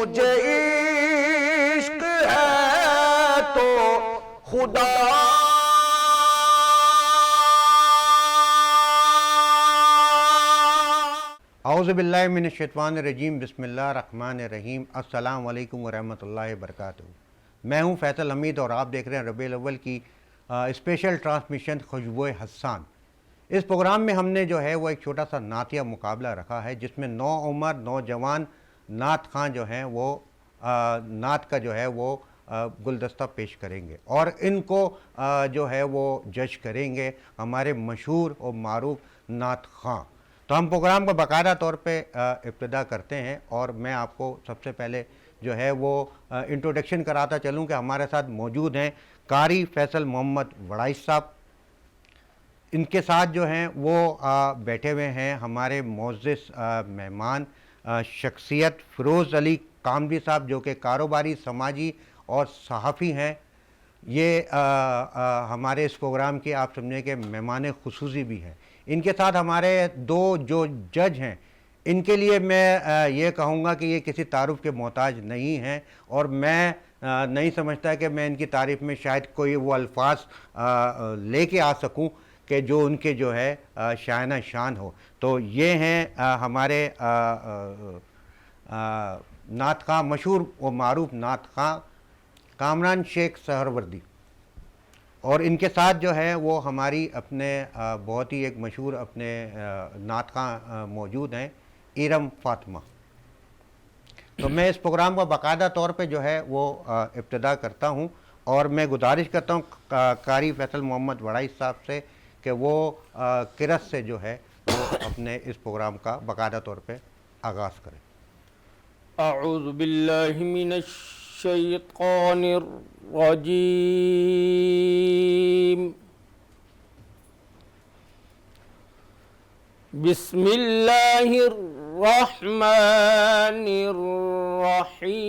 مجھے عشق ہے تو خدا اعوذ باللہ من الشیطان الرجیم، بسم اللہ الرحمن الرحیم۔ السلام علیکم ورحمۃ اللہ وبرکاتہ۔ میں ہوں فیصل حمید اور آپ دیکھ رہے ہیں ربیع الاول کی اسپیشل ٹرانسمیشن خوشبوئے حسان۔ اس پروگرام میں ہم نے جو ہے وہ ایک چھوٹا سا نعتیہ مقابلہ رکھا ہے، جس میں نوعمر نوجوان نعت خواں جو ہیں وہ نعت کا جو ہے وہ گلدستہ پیش کریں گے، اور ان کو جو ہے وہ جج کریں گے ہمارے مشہور اور معروف نعت خواں۔ تو ہم پروگرام کو باقاعدہ طور پہ ابتدا کرتے ہیں، اور میں آپ کو سب سے پہلے جو ہے وہ انٹروڈکشن کراتا چلوں کہ ہمارے ساتھ موجود ہیں قاری فیصل محمد وڑائچ صاحب۔ ان کے ساتھ جو ہیں وہ بیٹھے ہوئے ہیں ہمارے معزز مہمان شخصیت فیروز علی کاملی صاحب، جو کہ کاروباری، سماجی اور صحافی ہیں۔ یہ ہمارے اس پروگرام کے آپ سمجھیں کہ مہمان خصوصی بھی ہیں۔ ان کے ساتھ ہمارے دو جو جج ہیں، ان کے لیے میں یہ کہوں گا کہ یہ کسی تعارف کے محتاج نہیں ہیں، اور میں نہیں سمجھتا کہ میں ان کی تعریف میں شاید کوئی وہ الفاظ لے کے آ سکوں کہ جو ان کے جو ہے شائنہ شان ہو۔ تو یہ ہیں ہمارے نعت خواں، مشہور و معروف نعت خواں کامران شیخ سہروردی، اور ان کے ساتھ جو ہے وہ ہماری اپنے بہت ہی ایک مشہور اپنے نعت خواں موجود ہیں ارم فاطمہ۔ تو میں اس پروگرام کو باقاعدہ طور پہ جو ہے وہ ابتدا کرتا ہوں، اور میں گزارش کرتا ہوں قاری فیصل محمد وڑائچ صاحب سے کہ وہ قرأت سے جو ہے وہ اپنے اس پروگرام کا باقاعدہ طور پہ آغاز کریں۔ اعوذ باللہ من الشیطان الرجیم، بسم اللہ الرحمن الرحیم،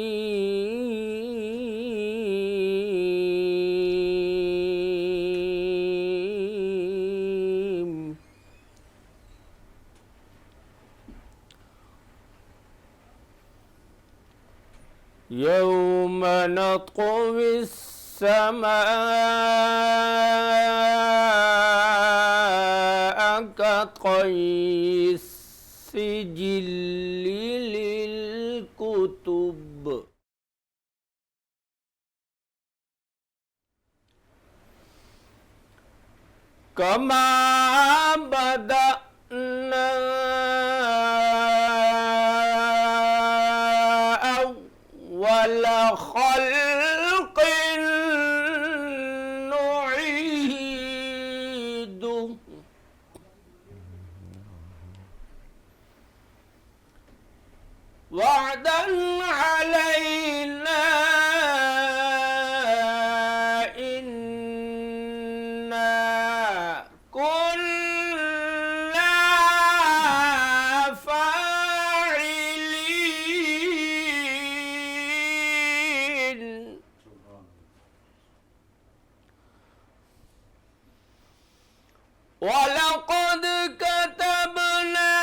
یوم نطوی السماء كطي السجل للكتب، كما بدأنا أول خلق نعيده، وعدا علينا إنا كنا فاعلين، وَلَقَدْ كَتَبْنَا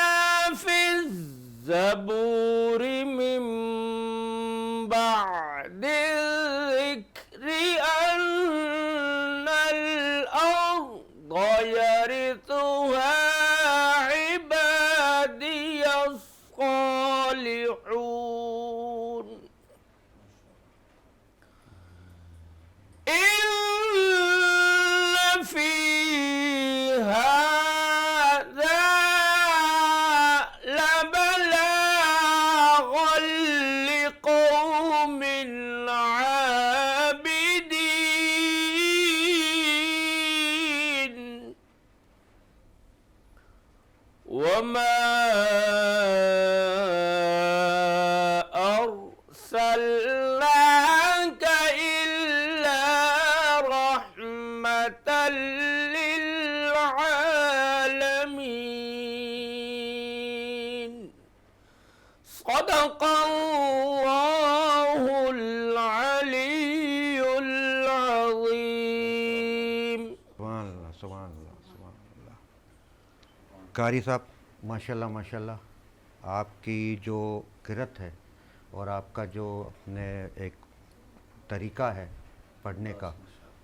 فِي الزَّبُورِ مِن بَعْدِ الذِّكْرِ أَنَّ الْأَرْضَ يَرِثُهَا عِبَادِيَ الصَّالِحُونَ، إِنَّ فِي هَذَا لَبَلَاغًا لِقَوْمٍ عَابِدِينَ، وَمَا أَرْسَلْنَاكَ إِلَّا رَحْمَةً لِلْعَالَمِينَ۔ صدق اللہ العلی العظیم۔ سبحان اللہ، سبحان اللہ، سبحان اللہ۔ قاری صاحب ماشاءاللہ ماشاءاللہ، آپ کی جو قرأت ہے اور آپ کا جو اپنے ایک طریقہ ہے پڑھنے کا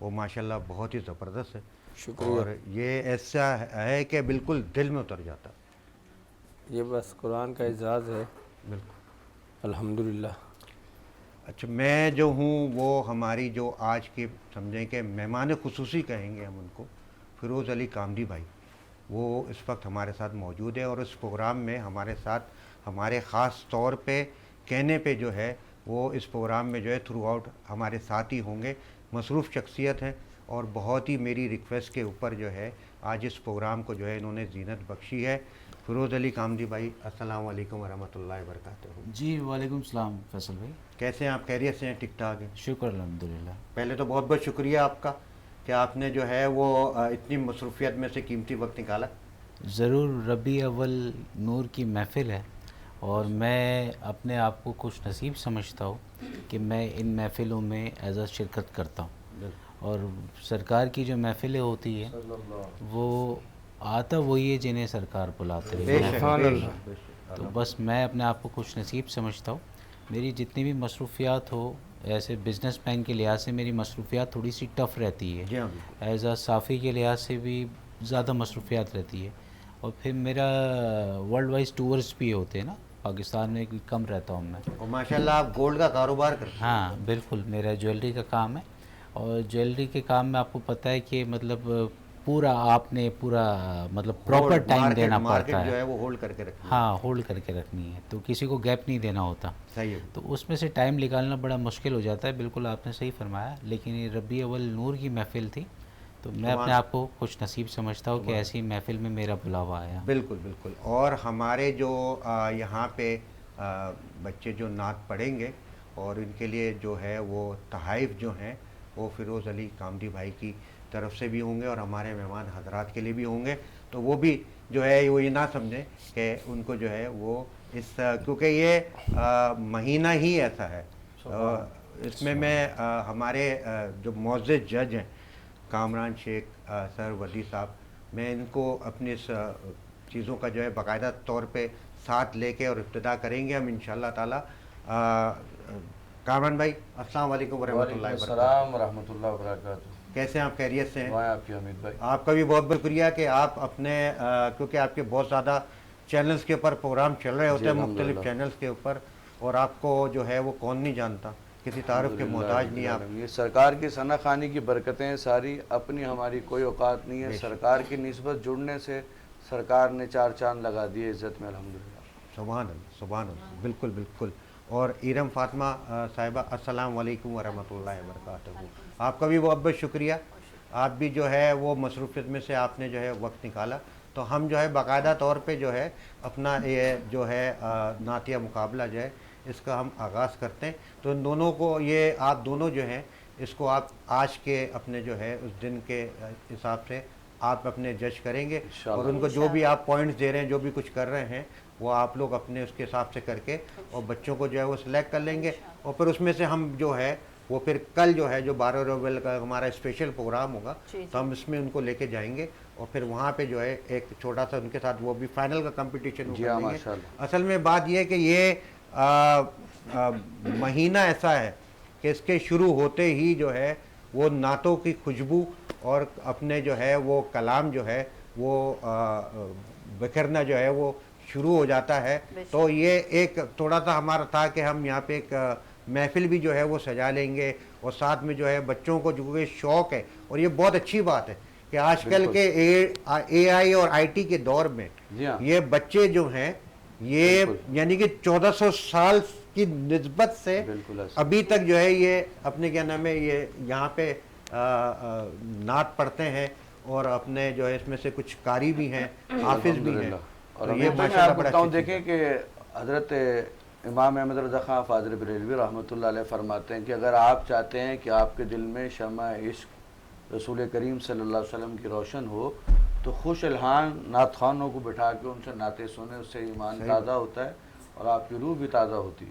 وہ ماشاءاللہ بہت ہی زبردست ہے، شکریہ۔ اور یہ ایسا ہے کہ بالکل دل میں اتر جاتا ہے۔ یہ بس قرآن کا اعزاز ہے، بالکل۔ الحمدللہ۔ اچھا، میں جو ہوں وہ ہماری جو آج کی سمجھیں کہ مہمان خصوصی کہیں گے ہم ان کو، فیروز علی کامدی بھائی، وہ اس وقت ہمارے ساتھ موجود ہے، اور اس پروگرام میں ہمارے ساتھ ہمارے خاص طور پہ کہنے پہ جو ہے وہ اس پروگرام میں جو ہے تھرو آؤٹ ہمارے ساتھ ہی ہوں گے۔ مصروف شخصیت ہیں، اور بہت ہی میری ریکویسٹ کے اوپر جو ہے آج اس پروگرام کو جو ہے انہوں نے زینت بخشی ہے۔ فیروز علی کامدی بھائی، السلام علیکم ورحمۃ اللہ وبرکاتہ۔ جی وعلیکم السلام فیصل بھائی، کیسے ہیں آپ؟ خیریت سے ہیں؟ ٹھیک ٹھاک ہیں؟ شکر الحمدللہ۔ پہلے تو بہت بہت شکریہ آپ کا کہ آپ نے جو ہے وہ اتنی مصروفیت میں سے قیمتی وقت نکالا۔ ضرور، ربیع اول نور کی محفل ہے، اور میں اپنے آپ کو خوش نصیب سمجھتا ہوں کہ میں ان محفلوں میں ایز اے شرکت کرتا ہوں، اور سرکار کی جو محفلیں ہوتی ہیں وہ آتا وہی ہے جنہیں سرکار بلاتے بے ہیں۔ شک، سبحان بے اللہ۔ شک، بے شک۔ تو بس میں اپنے آپ کو خوش نصیب سمجھتا ہوں۔ میری جتنی بھی مصروفیات ہو، ایسے بزنس مین کے لحاظ سے میری مصروفیات تھوڑی سی ٹف رہتی ہے، جی ہاں، بالکل۔ ایز اے صافی کے لحاظ سے بھی زیادہ مصروفیات رہتی ہے، اور پھر میرا ورلڈ وائز ٹورز بھی ہوتے ہیں نا، پاکستان میں بھی کم رہتا ہوں میں۔ اور ماشاءاللہ آپ گولڈ کا کاروبار کرتے ہیں۔ ہاں بالکل، میرا جویلری کا کام ہے، اور جویلری کے کام میں آپ کو پتہ ہے کہ مطلب پورا آپ نے پورا مطلب پراپر ٹائم دینا پڑتا مارکیٹ ہے۔ جو ہے وہ ہولڈ کر کے رکھنا ہے۔ ہاں، ہولڈ کر کے رکھنی ہے، تو کسی کو گیپ نہیں دینا ہوتا، صحیح ہے۔ تو اس میں سے ٹائم نکالنا بڑا مشکل ہو جاتا ہے۔ بالکل آپ نے صحیح فرمایا، لیکن یہ ربیع اول نور کی محفل تھی، تو میں اپنے آپ کو خوش نصیب سمجھتا ہوں کہ ایسی محفل میں میرا بلاوا آیا۔ بالکل بالکل۔ اور ہمارے جو یہاں پہ بچے جو نعت پڑھیں گے، اور ان کے لیے جو ہے وہ تحائف جو ہیں وہ فیروز علی کامدی بھائی کی طرف سے بھی ہوں گے، اور ہمارے مہمان حضرات کے لیے بھی ہوں گے، تو وہ بھی جو ہے وہ یہ نہ سمجھیں کہ ان کو جو ہے وہ اس کیونکہ یہ مہینہ ہی ایسا ہے، اس میں ہمارے جو معزز جج ہیں کامران شیخ سر ودی صاحب، میں ان کو اپنی اس چیزوں کا جو ہے باقاعدہ طور پہ ساتھ لے کے اور ابتدا کریں گے ہم انشاءاللہ تعالی۔ کامران بھائی، السلام علیکم ورحمۃ اللہ وبرکاتہ۔ السلام ورحمۃ اللہ وبرکاتہ۔ کیسے ہیں آپ؟ خیریت سے ہیں؟ دعائیں آپ کی حمید بھائی۔ آپ کا بھی بہت بہت شکریہ کہ آپ اپنے کیونکہ آپ کے بہت زیادہ چینلز کے اوپر پروگرام چل رہے ہوتے ہیں، مختلف چینلز کے اوپر، اور آپ کو جو ہے وہ کون نہیں جانتا، کسی تعارف کے محتاج نہیں آپ۔ یہ سرکار کی ثنا خوانی کی برکتیں ہیں ساری، اپنی ہماری کوئی اوقات نہیں ہے، سرکار کی نسبت جڑنے سے سرکار نے چار چاند لگا دیے عزت میں، الحمدللہ۔ سبحان اللہ، سبحان اللہ، بالکل بالکل۔ اور ایرم فاطمہ صاحبہ، السلام علیکم ورحمۃ اللہ وبرکاتہ۔ آپ کا بھی بہت بہت شکریہ، آپ بھی جو ہے وہ مصروفیت میں سے آپ نے جو ہے وقت نکالا، تو ہم جو ہے باقاعدہ طور پہ جو ہے اپنا یہ جو ہے نعتیہ مقابلہ جو ہے اس کا ہم آغاز کرتے ہیں۔ تو ان دونوں کو، یہ آپ دونوں جو ہیں اس کو آپ آج کے اپنے جو ہے اس دن کے حساب سے آپ اپنے جج کریں گے، اور ان کو جو بھی آپ پوائنٹس دے رہے ہیں، جو بھی کچھ کر رہے ہیں، وہ آپ لوگ اپنے اس کے حساب سے کر کے اور بچوں کو جو ہے وہ سلیکٹ کر لیں گے، اور پھر اس میں سے ہم جو ہے وہ پھر کل جو ہے جو 12 ربیع کا ہمارا اسپیشل پروگرام ہوگا، تو ہم اس میں ان کو لے کے جائیں گے، اور پھر وہاں پہ جو ہے ایک چھوٹا سا ان کے ساتھ وہ بھی فائنل کا کمپٹیشن جی ہاں، ماشاءاللہ۔ اصل میں بات یہ ہے کہ یہ مہینہ ایسا ہے کہ اس کے شروع ہوتے ہی جو ہے وہ نعتوں کی خوشبو اور اپنے جو ہے وہ کلام جو ہے وہ بکھرنا جو ہے وہ شروع ہو جاتا ہے۔ تو یہ ایک تھوڑا سا ہمارا تھا کہ ہم یہاں پہ ایک محفل بھی جو ہے وہ سجا لیں گے، اور ساتھ میں جو ہے بچوں کو جو کہ شوق ہے، اور یہ بہت اچھی بات ہے کہ آج کل کے اے آئی اور آئی ٹی کے دور میں جی ہاں، یہ بچے جو ہیں یہ یعنی کہ 1400 سال کی نسبت سے بالکل ایسا۔ ابھی تک جو ہے یہ اپنے کیا نام ہے یہ یہاں پہ نعت پڑھتے ہیں، اور اپنے جو ہے اس میں سے کچھ قاری بھی ہیں، حافظ بھی ہیں، اور تو یہ یہ میں ماشاءاللہ آپ بڑا بتاؤں، اچھی چیز ہے۔ دیکھیں کہ حضرت امام احمد رضا خان فاضل بریلوی رحمۃ اللہ علیہ فرماتے ہیں کہ اگر آپ چاہتے ہیں کہ آپ کے دل میں شمع عشق رسول کریم صلی اللہ علیہ وسلم کی روشن ہو، تو خوش الحان نعت خوانوں کو بٹھا کے ان سے نعتیں سنیں، اس سے ایمان تازہ ہوتا ہے، اور آپ کی روح بھی تازہ ہوتی ہے.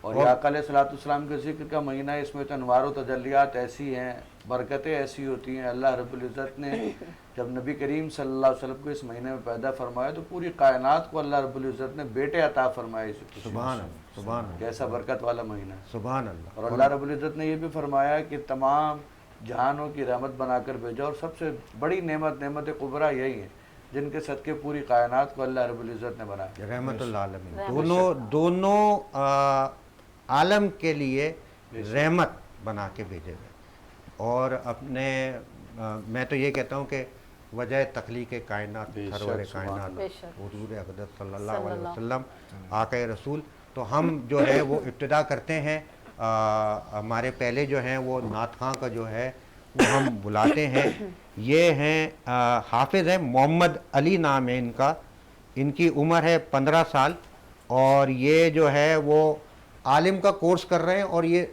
اور یہ آقا علیہ السلام کے ذکر کا مہینہ ہے, اس میں تو انوار و تجلیات ایسی ہیں, برکتیں ایسی ہوتی ہیں. اللہ رب العزت نے جب نبی کریم صلی اللہ علیہ وسلم کو اس مہینے میں پیدا فرمایا تو پوری کائنات کو اللہ رب العزت نے بیٹے عطا فرمائے. سبحان اللہ سبحان اللہ کیسا برکت والا مہینہ ہے. سبحان اللہ. اور اللہ رب العزت نے یہ بھی فرمایا کہ تمام جہانوں کی رحمت بنا کر بھیجا, اور سب سے بڑی نعمت کبریٰ یہی ہے جن کے صدقے پوری کائنات کو اللہ رب العزت نے بنایا. رحمت اللہ عالمین, دونوں عالم کے لیے رحمت بنا کے بھیجے گئے. اور اپنے میں تو یہ کہتا ہوں کہ وجہ تخلیق کائنات, سرور کائنات حضور اقدس صلی اللہ علیہ وسلم آقا رسول. تو ہم جو ہے وہ ابتدا کرتے ہیں, ہمارے پہلے جو ہیں وہ نعت خواں کا جو ہے وہ ہم بلاتے ہیں. یہ ہیں حافظ ہیں, محمد علی نام ہے ان کا, ان کی عمر ہے 15 سال, اور یہ جو ہے وہ عالم کا کورس کر رہے ہیں, اور یہ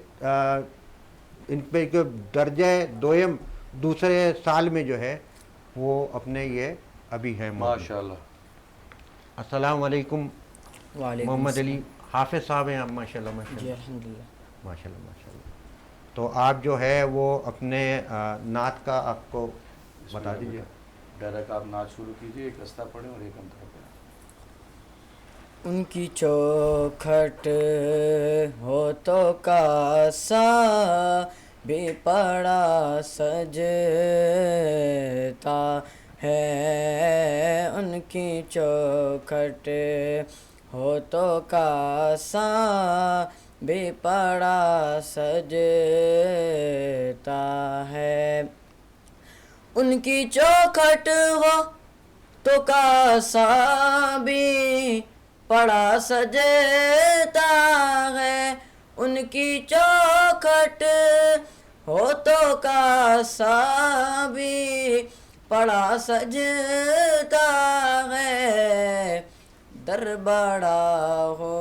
ان پہ جو درجہ دوئم دوسرے سال میں جو ہے وہ اپنے یہ ابھی ہیں. ماشاءاللہ. السلام علیکم. وعلیکم محمد علی حافظ صاحب ہیں آپ, ماشاء اللہ ماشاء جی اللہ الحمدللہ. ماشاء اللہ ماشاء اللہ. تو آپ جو ہے وہ اپنے نعت کا آپ کو بتا دیجیے. ڈائریکٹ آپ نعت شروع کیجیے, ایک قصہ پڑھیں اور ایک انتہا پڑھیں. ان کی چوکھٹ ہو تو کاسا بھی پڑا سجتا ہے, ان کی چوکھٹ ہو تو کاسا بھی پڑا سجتا ہے. ان کی چوکھٹ ہو تو کاسا بھی پڑا سجتا ہے. ان کی چوکھٹ ہو تو کاسا بھی پڑا سجتا ہے. در بڑا ہو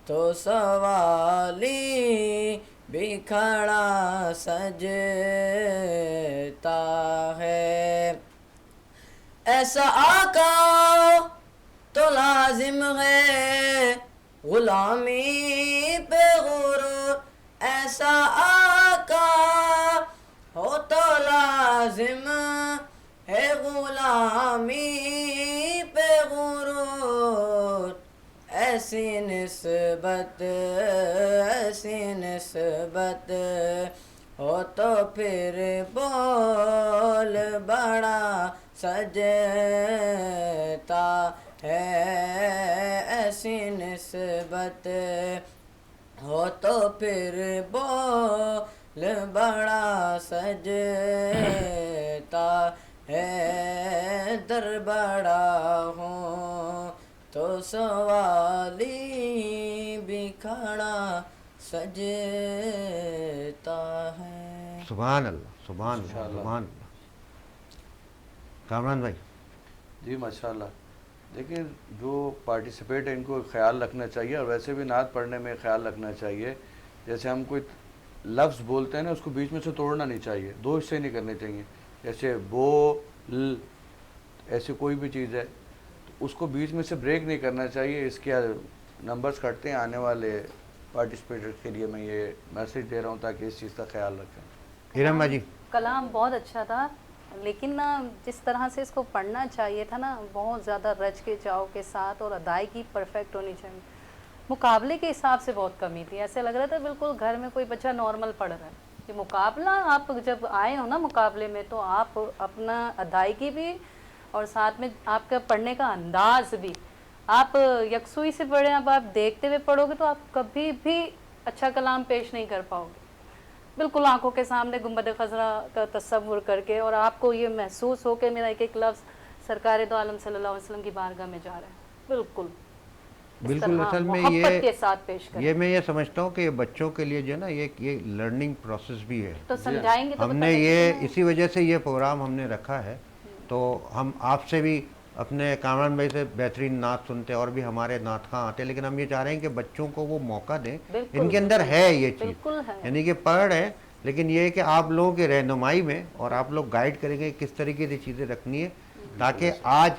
تو سوالی بھی کھڑا سجتا ہے. ایسا آقا تو لازم ہے غلامی پہ غرور. ایسا آقا ہو تو لازم ہے غلامی پہ غرور. ایسی نسبت ہو تو پھر بول بڑا سجتا ہے. ایسی نسبت ہو تو پھر بول بڑا سجتا ہے. در بڑا ہوں تو سوالی بھی کھڑا سجتا ہے. سبحان اللہ سبحان اللہ سبحان اللہ. کامران بھائی. جی ماشاءاللہ. دیکھیں جو پارٹیسپیٹ ہے ان کو خیال رکھنا چاہیے, اور ویسے بھی نعت پڑھنے میں خیال رکھنا چاہیے. جیسے ہم کوئی لفظ بولتے ہیں نا, اس کو بیچ میں سے توڑنا نہیں چاہیے, دو حصے نہیں کرنے چاہیے. جیسے بو ل, ایسی کوئی بھی چیز ہے تو اس کو بیچ میں سے بریک نہیں کرنا چاہیے. اس کے نمبرز کٹتے ہیں. آنے والے پارٹیسپیٹر کے لیے میں یہ میسیج دے رہا ہوں تاکہ اس چیز کا خیال رکھیں. ہیرم جی. کلام بہت اچھا تھا, لیکن نا جس طرح سے اس کو پڑھنا چاہیے تھا نا, بہت زیادہ رچ کے چاؤ کے ساتھ, اور ادائیگی پرفیکٹ ہونی چاہیے. مقابلے کے حساب سے بہت کمی تھی. ایسے لگ رہا تھا بالکل گھر میں کوئی بچہ نارمل پڑھ رہا ہے. یہ مقابلہ آپ جب آئے ہو نا مقابلے میں, تو آپ اپنا ادائیگی بھی اور ساتھ میں آپ کا پڑھنے کا انداز بھی, آپ یکسوئی سے پڑھیں. اب آپ دیکھتے ہوئے پڑھو گے تو آپ کبھی بھی اچھا کلام پیش نہیں کر پاؤ گے. بالکل آنکھوں کے سامنے گنبد خضرا کا تصور کر کے, اور آپ کو یہ محسوس ہو کہ میرا ایک ایک لفظ سرکار دو عالم صلی اللہ علیہ وسلم کی بارگاہ میں جا رہا ہے. بالکل بالکل. اصل میں محبت کے ساتھ پیش کریں. یہ میں یہ سمجھتا ہوں کہ یہ بچوں کے لیے جو ہے نا یہ لرننگ پروسیس بھی ہے. تو سمجھائیں گے تو ہم نے یہ اسی وجہ سے یہ پروگرام ہم نے رکھا ہے. تو ہم آپ سے بھی اپنے کامران بھائی سے بہترین نعت سنتے, اور بھی ہمارے نعت خواں آتے, لیکن ہم یہ چاہ رہے ہیں کہ بچوں کو وہ موقع دیں. ان کے اندر ہے یہ چیز, یعنی کہ پڑھ رہے ہیں, لیکن یہ ہے کہ آپ لوگوں کی رہنمائی میں, اور آپ لوگ گائیڈ کریں گے کس طریقے سے چیزیں رکھنی ہے, تاکہ آج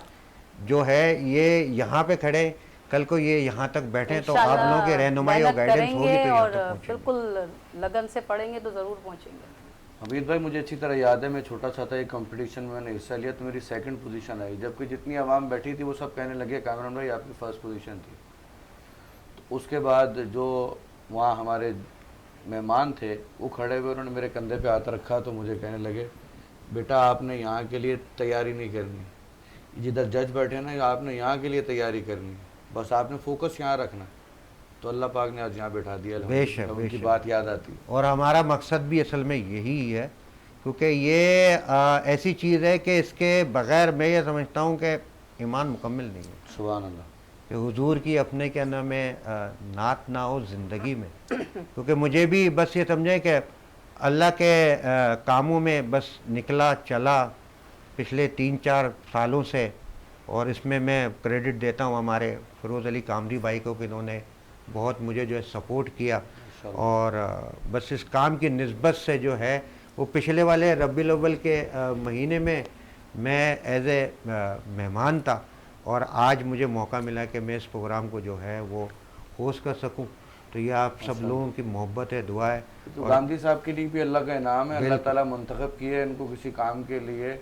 جو ہے یہ یہاں پہ کھڑے، کل کو یہ یہاں تک بیٹھیں تو آپ لوگوں کی رہنمائی اور محنت گائیڈنس کریں ہوگی گے تو یہاں اور تک پہنچیں گے۔ بالکل لگن سے پڑھیں گے تو ضرور پہنچیں گے۔ حمید بھائی مجھے اچھی طرح یاد ہے، میں چھوٹا سا تھا، ایک کمپٹیشن میں نے حصہ لیا تو میری سیکنڈ پوزیشن آئی، جبکہ جتنی عوام بیٹھی تھی وہ سب کہنے لگے کامران بھائی آپ کی فرسٹ پوزیشن تھی۔ تو اس کے بعد جو وہاں ہمارے مہمان تھے وہ کھڑے ہوئے، انہوں نے میرے کندھے پہ ہاتھ رکھا تو مجھے کہنے لگے بیٹا آپ نے یہاں کے لیے تیاری نہیں کرنی، جدھر جج بیٹھے نا آپ نے یہاں کے لیے تیاری کرنی، بس آپ نے فوکس یہاں رکھنا۔ تو اللہ پاک نے آج یہاں بیٹھا دیا، بے شک، ان بے کی شک۔ بات یاد آتی۔ اور ہمارا مقصد بھی اصل میں یہی ہے، کیونکہ یہ ایسی چیز ہے کہ اس کے بغیر میں یہ سمجھتا ہوں کہ ایمان مکمل نہیں ہے، سبحان اللہ۔ کہ حضور کی اپنے کیا نام ہے نعت نہ ہو زندگی میں، کیونکہ مجھے بھی بس یہ سمجھیں کہ اللہ کے کاموں میں بس نکلا چلا پچھلے 3-4 سالوں سے، اور اس میں کریڈٹ دیتا ہوں ہمارے فیروز علی کامری بھائی کو کہ انہوں نے بہت مجھے جو ہے سپورٹ کیا، اور بس اس کام کی نسبت سے جو ہے وہ پچھلے والے ربیع الاول کے مہینے میں ایز اے مہمان تھا، اور آج مجھے موقع ملا کہ میں اس پروگرام کو جو ہے وہ ہوسٹ کر سکوں، تو یہ آپ سب لوگوں کی محبت ہے، دعا ہے۔ تو گاندھی صاحب کے لیے بھی اللہ کا انعام ہے، اللہ تعالیٰ منتخب کیے ان کو کسی کام کے لیے،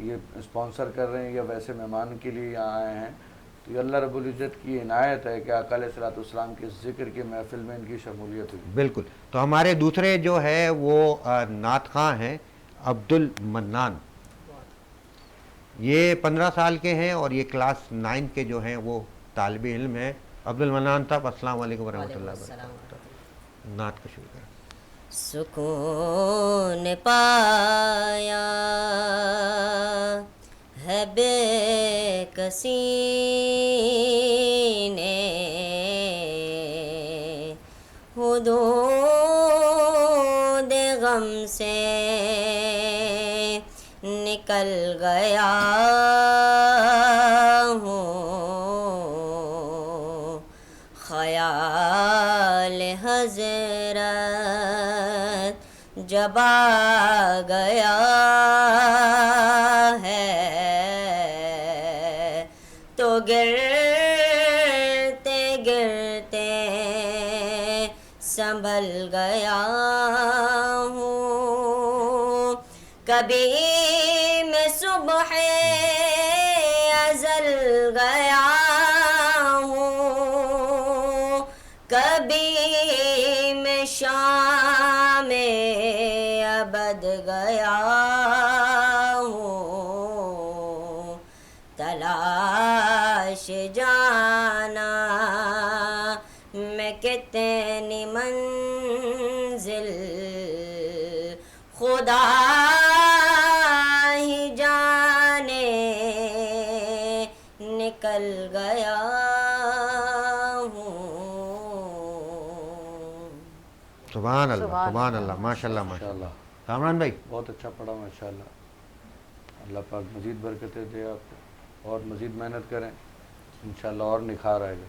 یہ اسپانسر کر رہے ہیں یا ویسے مہمان کے لیے یہاں آئے ہیں، تو یہ اللہ رب العزت کی عنایت ہے کہ آقا علیہ الصلوۃ والسلام کے ذکر کی محفل میں ان کی شمولیت ہوئی۔ بالکل۔ تو ہمارے دوسرے جو ہے وہ نعت خواں ہیں عبد المنان، یہ 15 سال کے ہیں اور یہ کلاس 9 کے جو ہیں وہ طالب علم ہیں۔ عبد المنان صاحب السلام علیکم ورحمۃ اللہ وبرکاتہ، نعت کا شروع کریں۔ سکون پایا ہے بے کسی نے، حدود غم سے نکل گیا ہوں، خیال حضرت جب آ گیا ہے تو گرتے گرتے سنبھل گیا ہوں، کبھی میں صبح ازل گیا ہوں، کبھی میں شام ابد گیا ہوں، تلاش جانا میں کتنی منزل خدا ہی جانے، نکل گیا ہوں۔ سبحان اللہ، سبحان اللہ، ماشاء اللہ، ماشاء اللہ۔ کامران بھائی بہت اچھا پڑھا ماشاءاللہ، اللہ پاک مزید برکتیں دے آپ کو، اور مزید محنت کریں انشاءاللہ اور نکھار آئے گا۔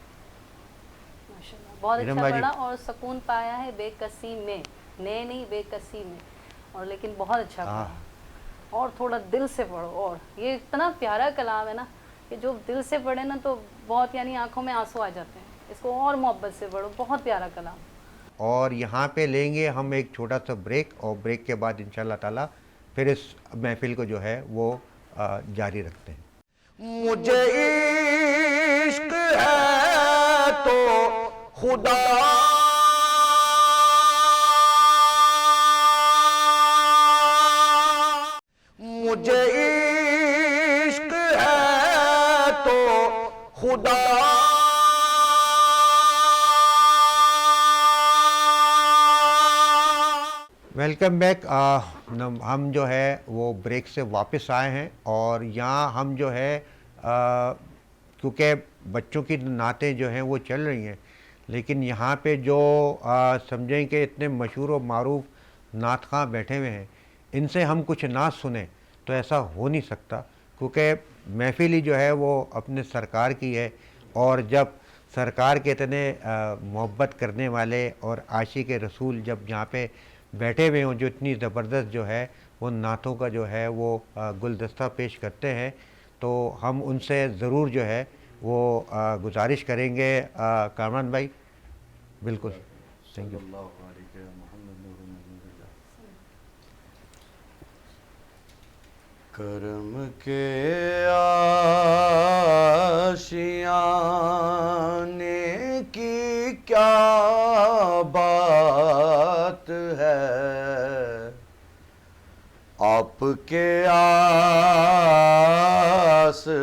ماشاءاللہ بہت ارم اچھا بھائی جی۔ پڑھا، اور سکون پایا ہے بے کسی میں، نئے نہیں بے کسی میں، اور لیکن بہت اچھا پڑھا، اور تھوڑا دل سے پڑھو، اور یہ اتنا پیارا کلام ہے نا کہ جو دل سے پڑھے نا تو بہت یعنی آنکھوں میں آنسو آ جاتے ہیں، اس کو اور محبت سے پڑھو، بہت پیارا کلام۔ اور یہاں پہ لیں گے ہم ایک چھوٹا سا بریک، اور بریک کے بعد انشاءاللہ تعالیٰ پھر اس محفل کو جو ہے وہ جاری رکھتے ہیں۔ مجھے عشق ہے تو خدا مجھے عشق ہے تو خدا ویلکم بیک۔ ہم جو ہے وہ بریک سے واپس آئے ہیں، اور یہاں ہم جو ہے کیونکہ بچوں کی نعتیں جو ہیں وہ چل رہی ہیں، لیکن یہاں پہ جو سمجھیں کہ اتنے مشہور و معروف نعت خواں بیٹھے ہوئے ہیں، ان سے ہم کچھ نعت سنیں تو ایسا ہو نہیں سکتا، کیونکہ محفل ہی جو ہے وہ اپنے سرکار کی ہے، اور جب سرکار کے اتنے محبت کرنے والے اور عاشق رسول جب یہاں پہ بیٹھے ہوئے ہوں، جو اتنی زبردست جو ہے وہ نعتوں کا جو ہے وہ گلدستہ پیش کرتے ہیں، تو ہم ان سے ضرور جو ہے وہ گزارش کریں گے. کامران بھائی بالکل تھینک یو. کرم کے آشیانے کی کیا بات ہے، آپ کے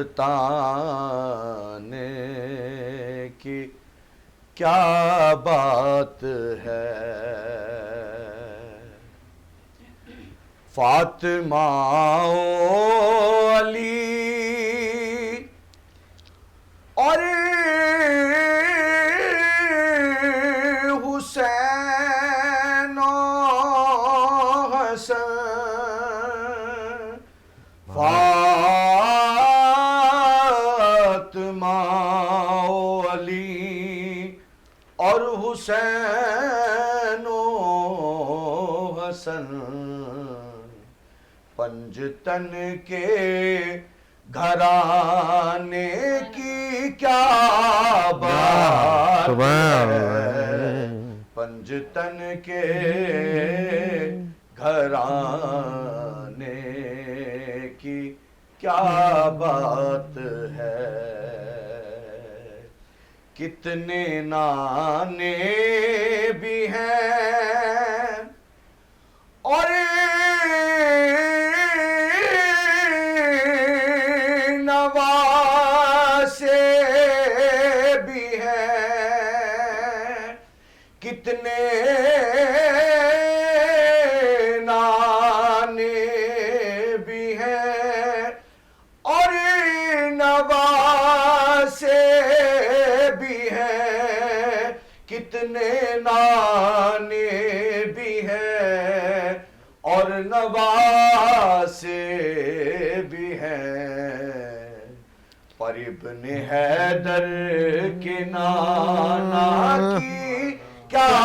آستانے کی کیا بات ہے. فاطمہ و علی اور حسین و حسن، فاطمہ و علی اور حسین و حسن، پنجتن کے گھرانے کی کیا بات ہے، پنجتن کے گھرانے کی کیا بات ہے. کتنے نانے بھی ہیں اور نواسے بھی ہیں، کتنے نانے بھی ہیں اور نواسے بھی ہیں، کتنے نانے بھی ہیں اور نواسے بھی ہیں. پر ابن حیدر کے نانا کی کیا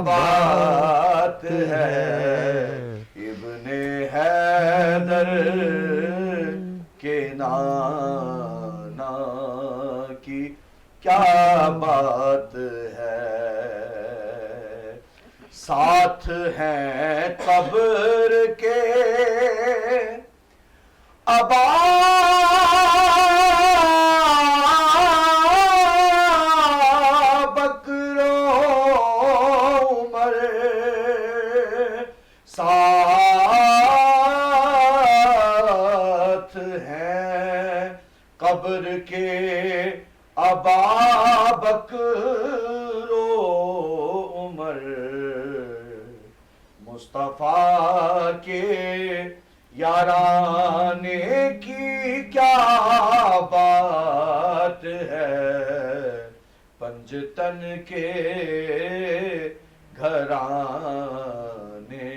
بات ہے، ابن حیدر کے نانا کی کیا بات ہے. ساتھ ہیں قبر کے ابابکر و عمر، ساتھ ہیں قبر کے ابابکر و عمر، مصطفیٰ کے یارانے کی کیا بات ہے، پنجتن کے گھرانے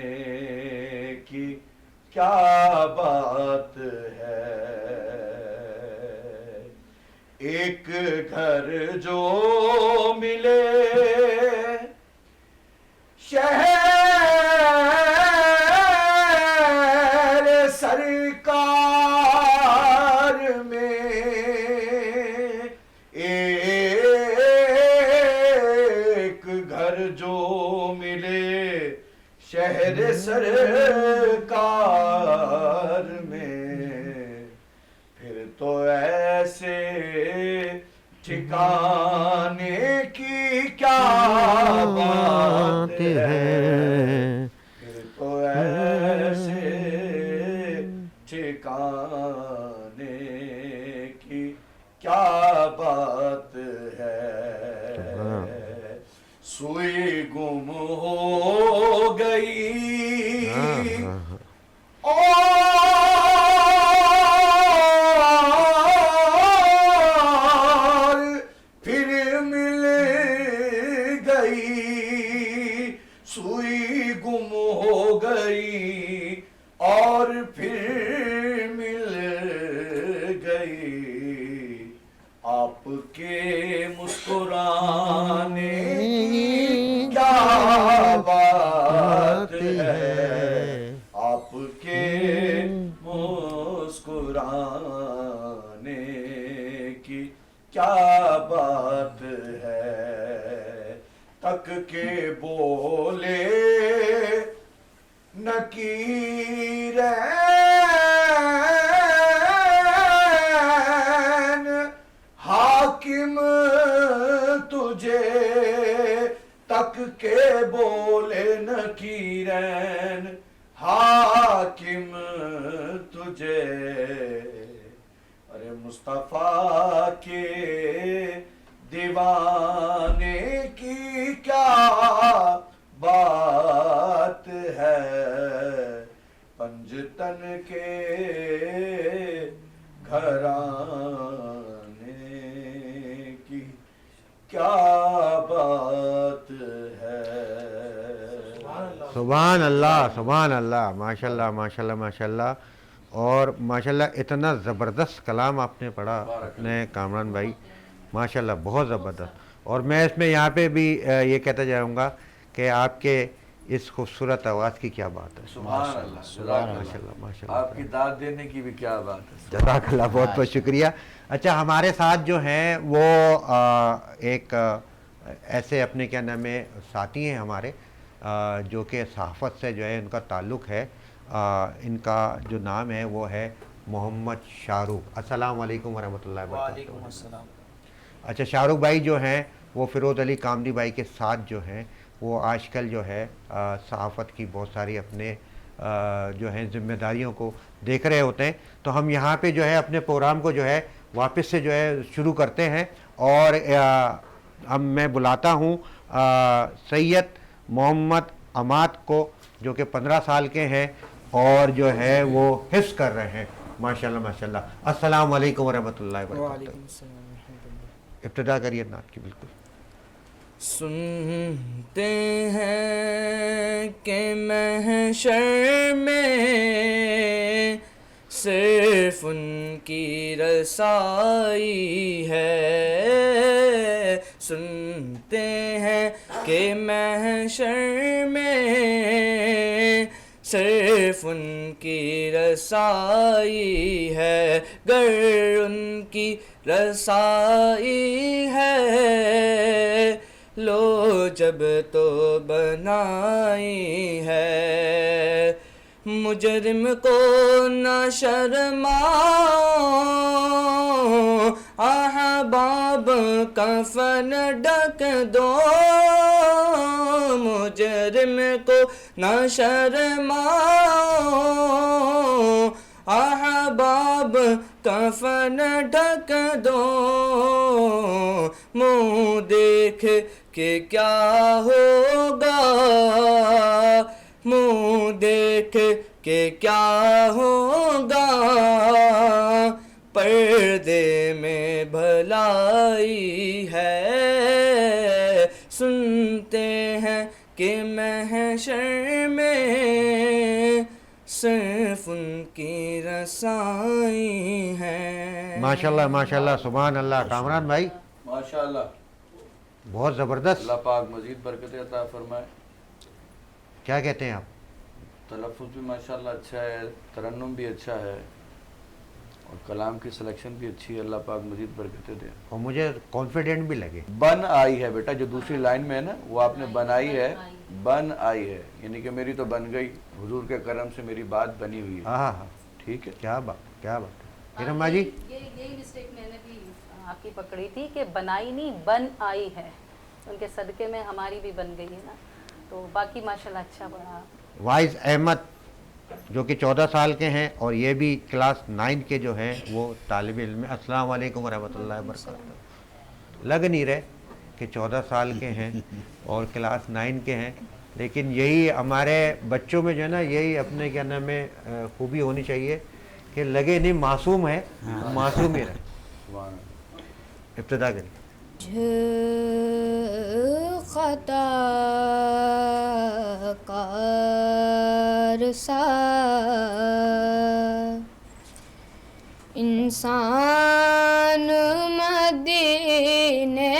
کی کیا بات ہے. ایک گھر جو ملے شہر سرکار میں، ایک گھر جو ملے شہر سرکار میں، پھر تو ایسے ٹھکانے کی کیا بات ہے، پھر تو ایسے ٹھکانے کی کیا بات ہے. سوئی گم ہو گئی اور پھر مل گئی، سوئی گم ہو گئی اور پھر مل گئی. آپ کے مسکرانے کی کیا بات ہے، آپ کے مسکرانے بات ہے تک کے بولے نکیرین حاکم تجھے تک کے بولے نکیرین حاکم تجھے ارے مصطفیٰ کے دیوانے کی کیا بات ہے پنجتن کے گھرانے کی کیا بات ہے. سبحان اللہ سبحان اللہ، ماشاء اللہ ماشاء اللہ ماشاء اللہ. اور ماشاء اللہ اتنا زبردست کلام آپ نے پڑھا اپنے کامران بھائی، ماشاء اللہ بہت زبردست. اور میں اس میں یہاں پہ بھی یہ کہتا جاؤں گا کہ آپ کے اس خوبصورت آواز کی کیا بات ہے. سبحان اللہ، ماشاء اللہ ماشاء اللہ، آپ کی داد دینے کی بھی کیا بات ہے. جزاک اللہ، بہت بہت شکریہ. اچھا ہمارے ساتھ جو ہیں وہ ایک ایسے اپنے کیا نام ہے ساتھی ہیں ہمارے جو کہ صحافت سے جو ہے ان کا تعلق ہے. ان کا جو نام ہے وہ ہے محمد شاہ رخ. السلام علیکم ورحمۃ اللہ وبرکاتہ. وعلیکم السلام. اچھا شاہ رخ بھائی جو ہیں وہ فیروز علی کاملی بھائی کے ساتھ جو ہیں وہ آج کل جو ہے صحافت کی بہت ساری اپنے جو ہیں ذمہ داریوں کو دیکھ رہے ہوتے ہیں. تو ہم یہاں پہ جو ہے اپنے پروگرام کو جو ہے واپس سے جو ہے شروع کرتے ہیں. اور اب میں بلاتا ہوں سید محمد عماد کو جو کہ 15 سال کے ہیں اور جو ہے وہ حفظ کر رہے ہیں. ماشاءاللہ ماشاءاللہ. السلام علیکم ورحمۃ اللہ وبرکاتہ. وعلیکم السلام ورحمۃ اللہ. ابتدا کریے نعت کی. بالکل. سنتے ہیں کہ محشر میں صرف ان کی رسائی ہے. سنتے ہیں کہ محشر میں صرف ان کی رسائی ہے. گر ان کی رسائی ہے لو جب تو بنائی ہے. مجرم کو نہ شرماؤ احباب کفن ڈھک دو. مجرم کو نہ شرماؤ احباب کفن ڈھک دو. منہ دیکھ کہ کیا ہوگا، منہ دیکھ کہ کیا ہوگا. پردے میں بھلائی ہے. سنتے ہیں کہ محشر میں صرف ان کی رسائی ہے. ماشاءاللہ ماشاءاللہ. سبحان اللہ. کامران بھائی ماشاءاللہ، بہت زبردست. اللہ پاک مزید برکتیں عطا فرمائے. کیا کہتے ہیں آپ؟ تلفظ بھی ماشاءاللہ اچھا ہے، ترنم بھی اچھا ہے، اور کلام کی سلیکشن بھی اچھی ہے. اللہ پاک مزید برکتیں دے. اور مجھے کانفیڈنٹ بھی لگے. بن آئی ہے بیٹا، جو دوسری لائن میں ہے نا وہ آپ نے بنائی ہے. بن آئی ہے یعنی کہ میری تو بن گئی، حضور کے کرم سے میری بات بنی ہوئی ہے. ہاں ہاں ہاں. ٹھیک ہے. کیا بات کیا بات. ہیرما جی یہی مسٹیک میں نے بھی آپ کی پکڑی تھی کہ بنائی نہیں بن آئی ہے. ان کے صدقے میں ہماری بھی بن گئی ہے نا. تو باقی ماشاءاللہ اچھا پڑھا. وائز احمد جو کہ 14 سال کے ہیں اور یہ بھی کلاس 9 کے جو ہیں وہ طالب علم. السلام علیکم ورحمۃ اللہ وبرکاتہ. لگ نہیں رہے کہ 14 سال کے ہیں اور کلاس 9 کے ہیں، لیکن یہی ہمارے بچوں میں جو ہے نا یہی اپنے کیا نام ہے خوبی ہونی چاہیے کہ لگے نہیں معصوم ہے، معصوم ہی رہے. سبحان اللہ. ابتدا کریں. خطا کار سا انسان مدینے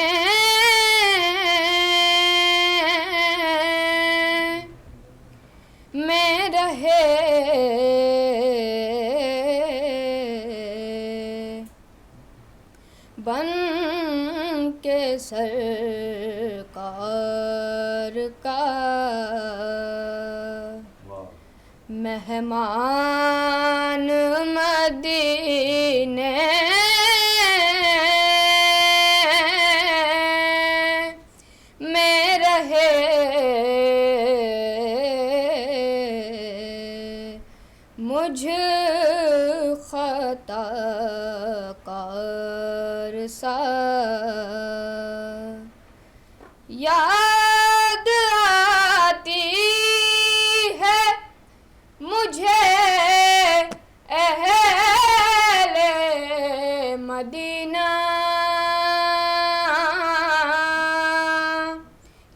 میں رہے بن کے سرکار کا مہمان مدینے میں رہے مجھ خطا کار سا یاد آتی ہے مجھے اہل مدینہ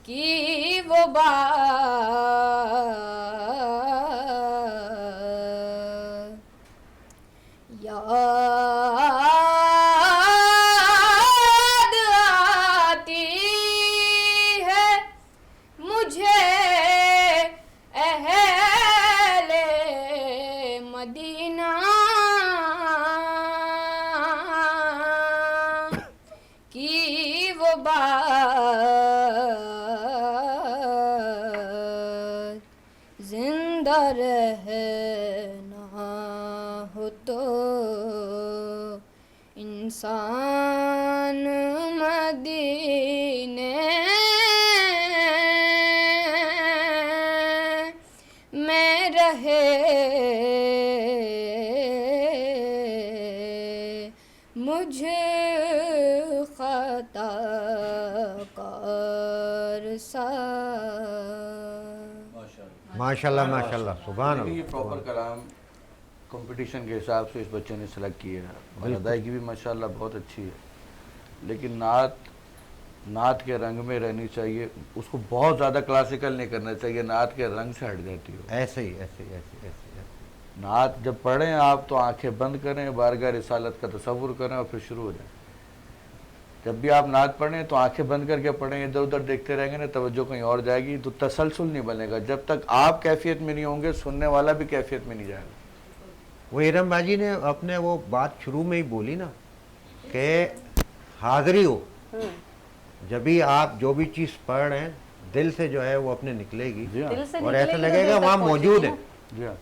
کی وہ بات یاد آتی ہے مجھے اہل مدینہ کی وہ بات زندہ رہنا ہو تو انسان مدینے میں رہے مجھ خطا کار سا ماشاءاللہ ماشاءاللہ سبحان لیکن یہ اللہ. پراپر کلام کمپٹیشن کے حساب سے اس بچے نے سلیکٹ کیا ہے اور ادائیگی بھی ماشاءاللہ بہت اچھی ہے. لیکن نعت کے رنگ میں رہنی چاہیے, اس کو بہت زیادہ کلاسیکل نہیں کرنا چاہیے, نعت کے رنگ سے ہٹ جاتی ہو. ایسے ہی ایسے ہی ایسے ہی ایسے ہی. نعت جب پڑھیں آپ تو آنکھیں بند کریں, بارگاہ رسالت کا تصور کریں اور پھر شروع ہو جائیں. جب بھی آپ نعت پڑھیں تو آنکھیں بند کر کے پڑھیں, ادھر ادھر دیکھتے رہیں گے نا توجہ کہیں اور جائے گی, تو تسلسل نہیں بنے گا. جب تک آپ کیفیت میں نہیں ہوں گے سننے والا بھی کیفیت میں نہیں جائے گا. وہ ارم باجی نے اپنے وہ بات شروع میں ہی بولی نا کہ حاضری ہو, جبھی آپ جو بھی چیز پڑھ رہے ہیں دل سے جو ہے وہ اپنے نکلے گی جی ہاں, دل سے اور نکلے ایسا گی تو لگے دل گا تک وہاں پہنچے موجود گی ہے. نا. جی ہاں,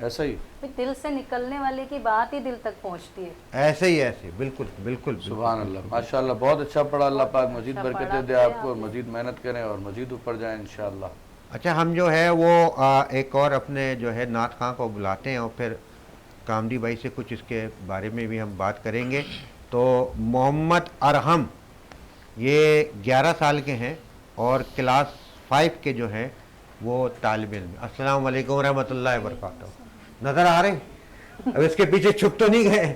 ایسا ہی. دل سے نکلنے والے کی بات ہی دل تک پہنچتی ہے. ایسے ہی ایسے بالکل بالکل. سبحان اللہ, ماشاءاللہ بہت اچھا پڑھا. اللہ پاک مزید برکتیں دے آپ کو, اور مزید محنت کریں اور مزید اوپر جائیں انشاءاللہ. اچھا, ہم جو ہے وہ ایک اور اپنے جو ہے نعت خواں کو بلاتے ہیں اور پھر کامدی بھائی سے کچھ اس کے بارے میں بھی ہم بات کریں گے. تو محمد ارحم یہ 11 سال کے ہیں اور کلاس 5 کے جو ہیں وہ طالب علم. السلام علیکم ورحمۃ اللہ وبرکاتہ. نظر آ رہے ہیں؟ اب اس کے پیچھے چھپ تو نہیں گئے؟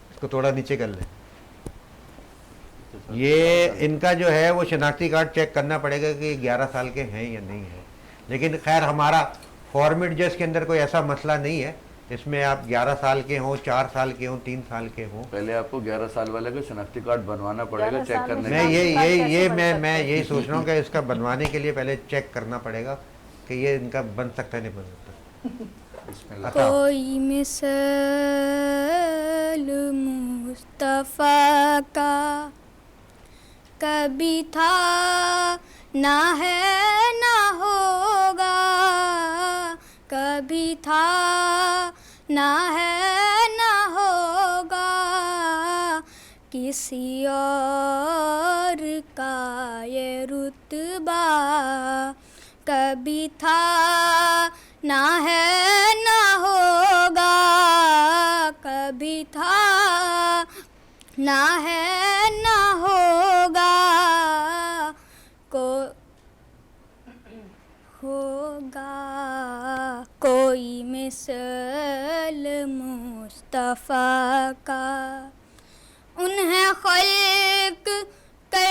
اس کو تھوڑا نیچے کر لیں. یہ ان کا جو ہے وہ شناختی کارڈ چیک کرنا پڑے گا کہ 11 سال کے ہیں یا نہیں ہیں. لیکن خیر ہمارا فارمیٹ جو اس کے اندر کوئی ایسا مسئلہ نہیں ہے. اس میں آپ 11 سال کے ہوں, 4 سال کے ہوں, 3 سال کے ہوں. پہلے آپ کو 11 سال والے کا شناختی کارڈ بنوانا پڑے گا 11 چیک سال کرنے میں کے میں لیے. میں یہی سوچ رہا ہوں کہ اس کا بنوانے کے لیے پہلے چیک کرنا پڑے گا کہ یہ ان کا بن سکتا ہے نہیں بن سکتا. بسم اللہ. کوئی مثل مصطفیٰ کا کبھی تھا نہ ہے نہ ہوگا, کبھی تھا نہ ہے نہ ہوگا, کسی اور کا یہ رتبہ کبھی تھا نہ ہے نہ ہوگا, کبھی تھا نہ ہے نہ ہوگا, ہوگا کوئی مثل مصطفیٰ کا. انہیں خلق کر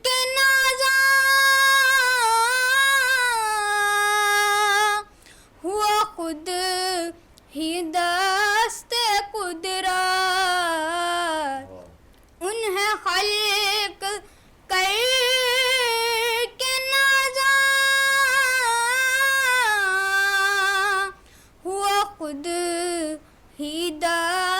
کے نازا ہوا خود ہی دست قدرت. انہیں خلق کر کے نازا ہوا خود ہی دست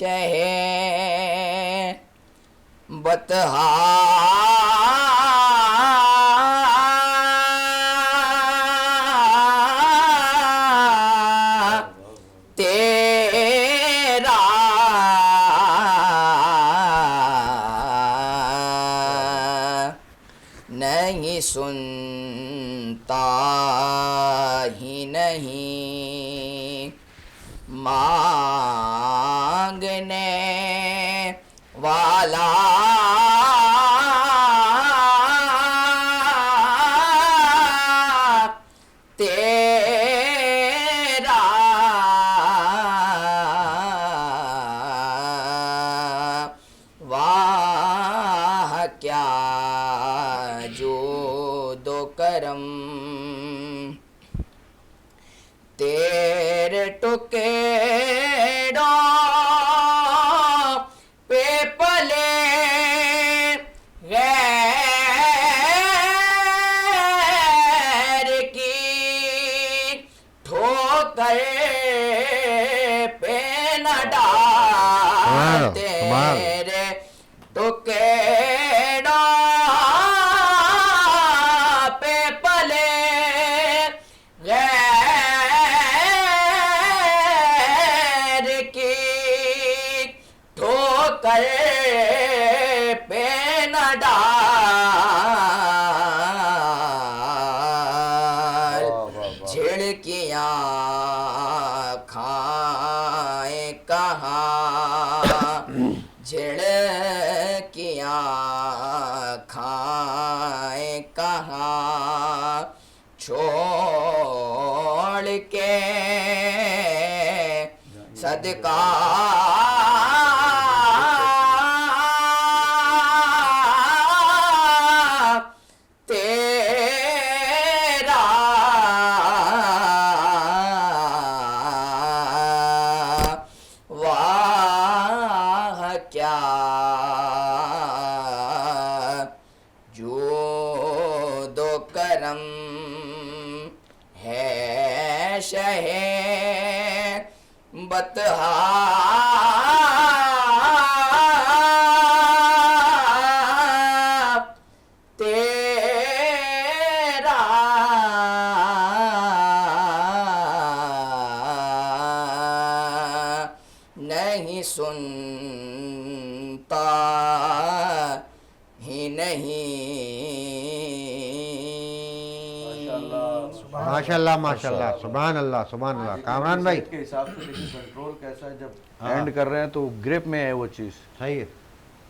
شہ بطحا تیرا نہیں سنتا ہی نہیں مانگنے والا تیرا واہ کیا جود و کرم تیرے ٹکڑوں پہ پلے غیر کی ٹھوکر پہ نہ ڈال تیرے ٹکڑوں پہ پلے غیر کی ٹھوکر پہ نہ ڈال جھڑکیاں کھائیں کہاں جھڑکیاں کھائیں کہاں چھوڑ کے صدقہ تیرا واہ کیا جود و کرم ہے شہ بطحا تیرا نہیں سنتا ہی نہیں ماشاء اللہ ماشاء اللہ سبحان اللہ سبحان اللہ کامران بھائی کے حساب سے دیکھیں کنٹرول کیسا ہے جب اینڈ کر رہے ہیں تو گرپ میں ہے وہ چیز صحیح ہے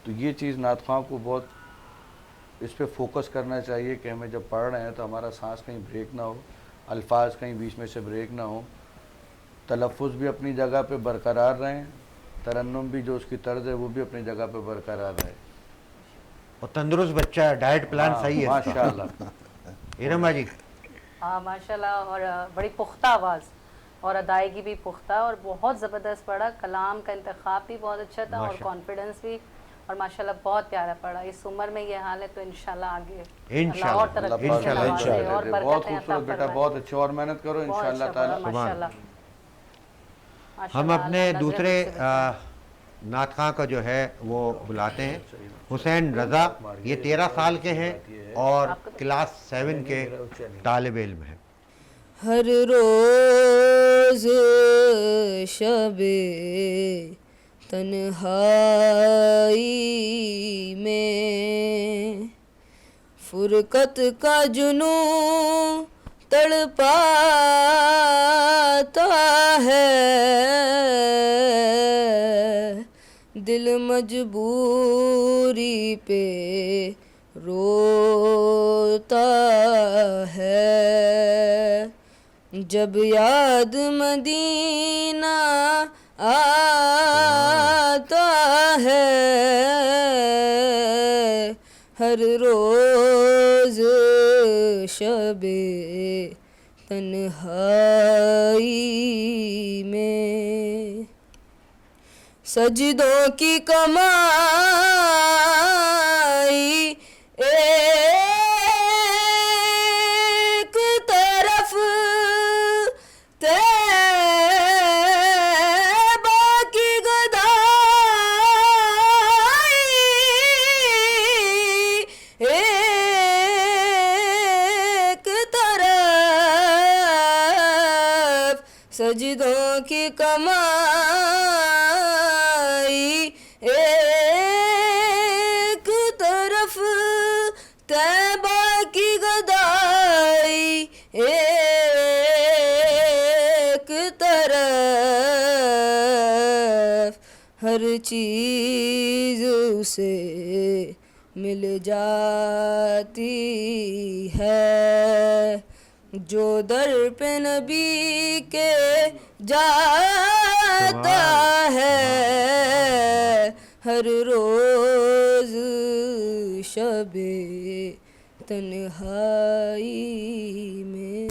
تو یہ چیز نعت خواں کو بہت اس پہ فوکس کرنا چاہیے کہ ہمیں جب پڑھ رہے ہیں تو ہمارا سانس کہیں بریک نہ ہو الفاظ کہیں بیچ میں سے بریک نہ ہو تلفظ بھی اپنی جگہ پہ برقرار رہیں ترنم بھی جو اس کی طرز ہے وہ بھی اپنی جگہ پہ برقرار رہے اور تندرست بچہ ہے ڈائٹ پلان صحیح ہے ماشاء اللہ ارم بھائی ہاں ماشاءاللہ اور بڑی پختہ آواز اور ادائیگی بھی پختہ اور بہت زبردست پڑھا کلام کا انتخاب بھی بہت اچھا تھا اور کانفیڈنس بھی اور ماشاءاللہ بہت پیارا پڑھا اس عمر میں یہ حال ہے تو انشاءاللہ آگے انشاءاللہ، اور ترقی سے انشاءاللہ، نوازے اور بہت برکتیں عطا خوبصورت بیٹا فرمائے بہت اچھا اور محنت کرو بہت انشاءاللہ اچھا تعالیٰ پڑھا ماشاءاللہ ہم اپنے دوسرے نعت خواں کا جو ہے وہ بلاتے ہیں حسین رضا یہ 13 سال کے ہیں اور کلاس 7 کے طالب علم ہیں ہر روز شب تنہائی میں فرقت کا جنون تڑپاتا ہے دل مجبوری پہ روتا ہے جب یاد مدینہ آتا ہے ہر روز شب تنہائی میں سجدوں کی کمائی ایک طرف طیبہ کی گدائی سجدوں کی کمائی ایک طرف طیبہ کی گدائی ایک طرف ہر چیز اسے مل جاتی ہے جو در پہ نبی کے جاتا ہے ہر روز شب تنہائی میں.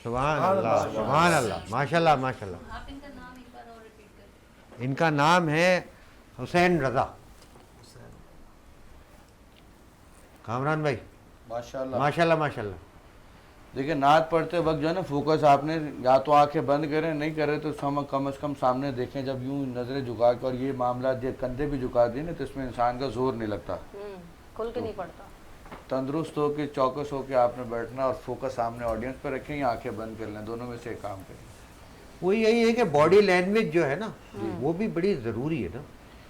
سبحان اللہ سبحان اللہ ماشاءاللہ ماشاءاللہ. ان کا نام ہے حسین رضا. کامران بھائی ماشاءاللہ ماشاءاللہ ماشاءاللہ. دیکھیں نعت پڑھتے وقت جو ہے نا فوکس آپ نے یا تو آنکھیں بند کریں, نہیں کرے تو کم از کم سامنے دیکھیں. جب یوں نظریں جھکا کے اور یہ معاملات یہ کندھے بھی جھکا دیے نا تو اس میں انسان کا زور نہیں لگتا. کھل کے نہیں پڑتا. تندرست ہو کے چوکس ہو کے آپ نے بیٹھنا اور فوکس سامنے آڈینس پہ رکھیں یا آنکھیں بند کر لیں, دونوں میں سے ایک کام کریں. وہ یہی ہے کہ باڈی لینگویج جو ہے نا وہ بھی بڑی ضروری ہے نا,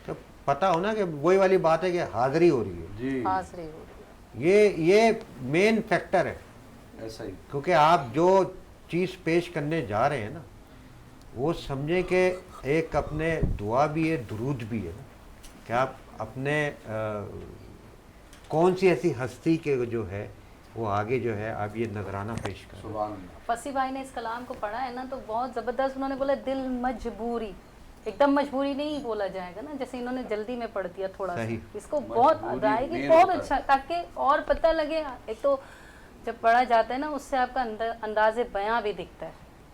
کہ پتہ ہونا کہ وہی والی بات ہے کہ حاضری ہو رہی ہے. جی حاضری ہو رہی ہے. یہ مین فیکٹر ہے, ایسا ہی. کیونکہ آپ جو چیز پیش کرنے جا رہے ہیں نا وہ سمجھیں کہ ایک اپنے دعا بھی ہے, درود بھی ہے نا, کہ آپ اپنے کون سی ایسی ہستی کے جو ہے وہ آگے جو ہے آپ یہ نذرانہ پیش کریں. سبحان اللہ. فصیح بھائی نے اس کلام کو پڑھا ہے نا تو بہت زبردست. انہوں نے بولا دل مجبوری, ایک دم مجبوری نہیں بولا جائے گا نا, جیسے انہوں نے جلدی میں پڑھ دیا تھوڑا سا. اس کو بہت ادائیگی بہت اچھا, تاکہ اور پتہ لگے. ایک تو جب پڑھا جاتا ہے نا اس سے آپ کا انداز بیاں بھی دکھتا ہے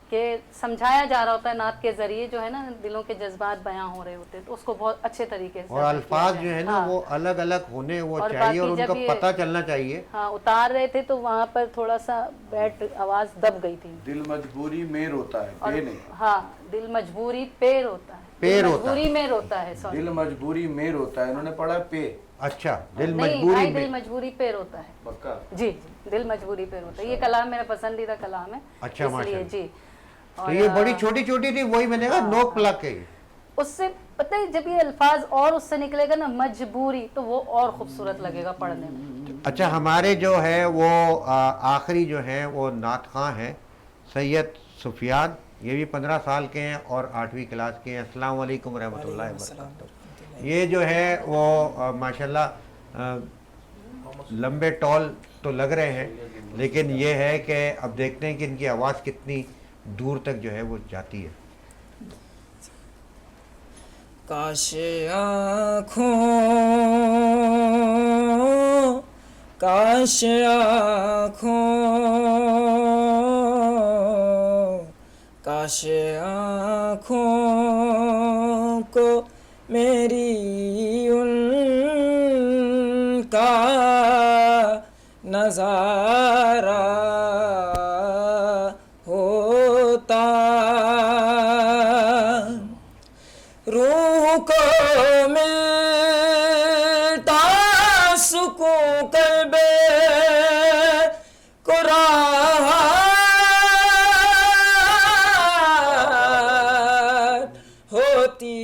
کہ سمجھایا جا رہا ہوتا ہے نعت کے ذریعے, جو ہے نا دلوں کے جذبات بیاں ہو رہے ہوتے ہیں, تو اس کو بہت اچھے طریقے سے اور الفاظ جو ہے نا وہ الگ الگ ہونے وہ چاہیے اور ان کا پتہ چلنا چاہیے. ہاں اتار رہے تھے تو وہاں پر تھوڑا سا بیٹ آواز دب گئی تھی. دل مجبوری میں روتا ہے, پے نہیں. ہاں دل مجبوری پہ روتا ہے, مجبوری میں روتا ہے. سوری دل مجبوری میں روتا ہے, انہوں نے پڑھا پے. اچھا دل نہیں, مجبوری دل مجبوری پہ روتا ہے. پکا. جی دل مجبوری پہ روتا ہے. یہ کلام میرا پسندیدہ کلام ہے. اچھا اس لیے جی. تو یہ بڑی چھوٹی چھوٹی تھی, وہی میں نے کہا نوک پلک ہے. اس سے پتہ ہے جب یہ الفاظ اور اس سے نکلے گا نا مجبوری, تو وہ اور خوبصورت لگے گا پڑھنے میں. اچھا ہمارے جو ہے وہ آخری جو ہیں وہ نعت خواں ہیں سید سفیان, یہ بھی 15 سال کے ہیں اور 8ویں کلاس کے ہیں. السلام علیکم ورحمۃ اللہ وبرکاتہ. یہ جو ہے وہ ماشاءاللہ لمبے ٹول تو لگ رہے ہیں, لیکن یہ ہے کہ اب دیکھتے ہیں کہ ان کی آواز کتنی دور تک جو ہے وہ جاتی ہے. کاش آنکھوں کاش آنکھوں کو میری ان کا نظارہ ہوتا, روح کو ملتا سکون قلب کو راحت ہوتی,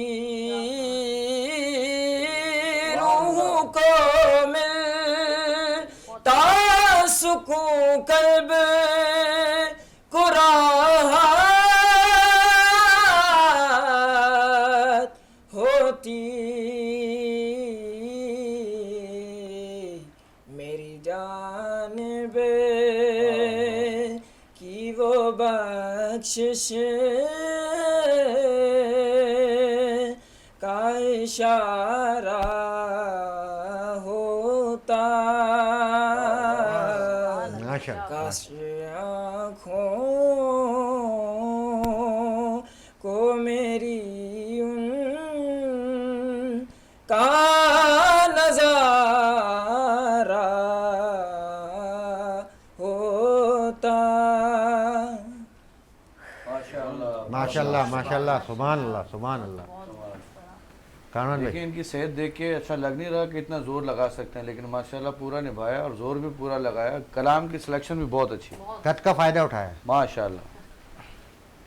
روح کو ملتا سکون قلب کو راحت ہوتی, میری جانب کی وہ بخشش کا اشارہ ہوتا, کاش آنکھوں کو میری ان کا نظارہ ہوتا. ماشاءاللہ ماشاءاللہ سبحان اللہ سبحان اللہ. کامران بھائی لیکن ان کی صحت دیکھ کے اچھا لگ نہیں رہا کہ اتنا زور لگا سکتے ہیں, لیکن ماشاءاللہ پورا نبھایا اور زور بھی پورا لگایا. کلام کی سلیکشن بھی بہت اچھی, قد کا فائدہ اٹھایا. ماشاءاللہ.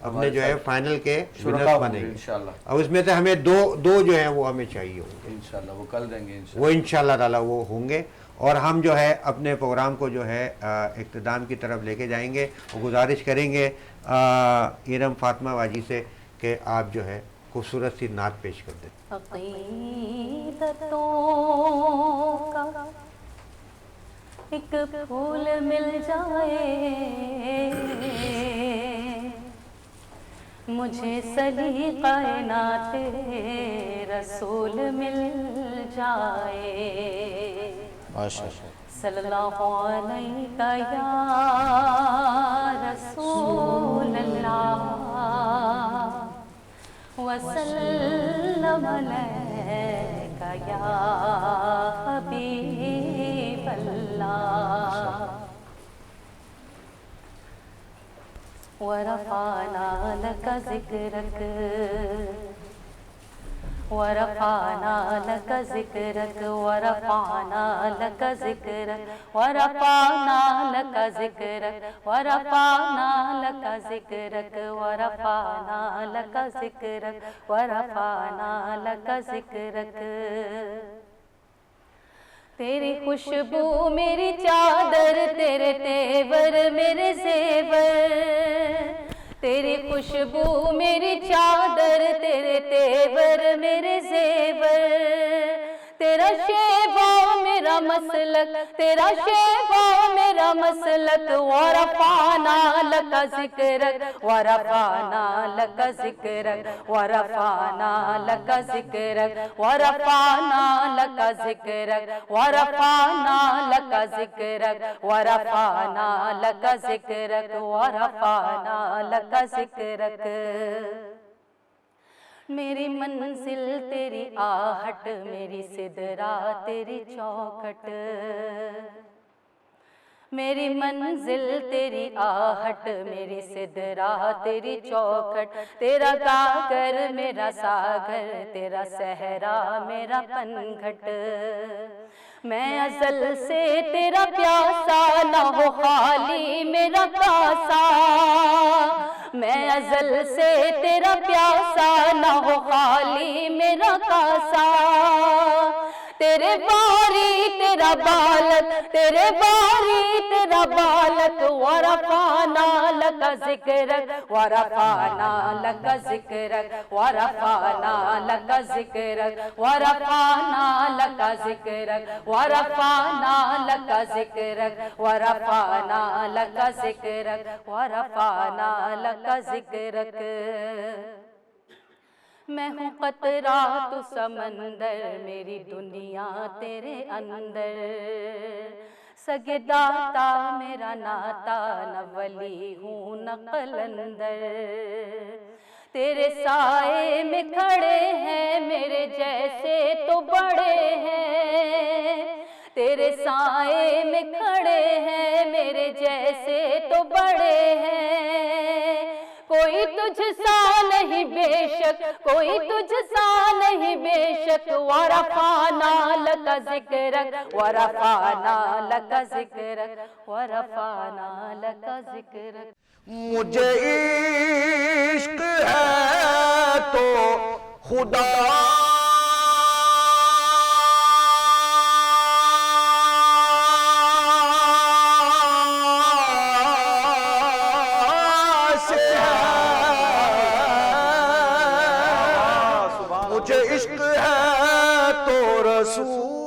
اپنے جو ہے فائنل کے شرکا ونر ہوں گے بنیں گے انشاءاللہ. اب اس میں سے ہمیں دو جو ہیں وہ ہمیں چاہیے ہوں گے انشاءاللہ وہ کل دیں گے انشاءاللہ. وہ انشاءاللہ تعالی وہ ہوں گے اور ہم جو ہے اپنے پروگرام کو جو ہے اختتام کی طرف لے کے جائیں گے اور گزارش کریں گے ایرم فاطمہ واجی سے کہ آپ جو ہے خوبصورت سی نعت پیش کر دیں. عقیدتوں کا ایک پھول مل جائے مجھے سلیقہ نعت رسول مل جائے صلی اللہ علیہ یا رسول اللہ وسلم علیک یا حبیب اللہ ورفعنا لک ذکرک ورفعنا لک ذکرک ورفعنا لک ذکرک ورفعنا لک ذکرک ورفعنا لک ذکرک ورفعنا لک ذکرک ورفعنا لک ذکرک تیری خوشبو میری چادر تیرے تیور میرے زیور تیری خوشبو میری چادر تیرے تیور میرے زیور تیرا شیوا میرا مسلک تیرا شیوا میرا مسلک ورفعنا لک ذکرک ورفعنا لک ذکرک ورفعنا لک ذکرک ورفعنا لک ذکرک ورفعنا لک ذکرک ورفعنا لک ذکرک ورفعنا لک ذکرک میری منزل تیری آہٹ میری سدرا تیری چوکھٹ میری منزل تیری آہٹ میری سدرا تیری چوکھٹ تیرا گاگر میرا ساگر تیرا صحرا میرا پنگھٹ میں ازل سے تیرا پیاسا نہ ہو خالی میرا کاسا میں ازل سے تیرا پیاسا نہ ہو خالی میرا کاسا تیرے باری تیرا بالک تیرے باری تیرا بالک ورفعنا لک ذکرک ورفعنا لک ذکرک ورفعنا لک ذکرک ورفعنا لک ذکرک ورفعنا لک ذکرک ورفعنا لک ذکرک ورفعنا لک ذکرک میں ہوں قطرہ تو سمندر میری دنیا تیرے اندر سگے داتا میرا ناتا نہ ولی ہوں نہ قلندر تیرے سائے میں کھڑے ہیں میرے جیسے تو بڑے ہیں تیرے سائے میں کھڑے ہیں میرے جیسے تو بڑے ہیں کوئی تجھ سا نہیں بے شک کوئی تجھ سا نہیں بے شک ورفعنا لک ذکرک ورفعنا لک ذکرک ورفعنا لک ذکرک مجھے عشق ہے تو خدا مجھے عشق ہے تو رسول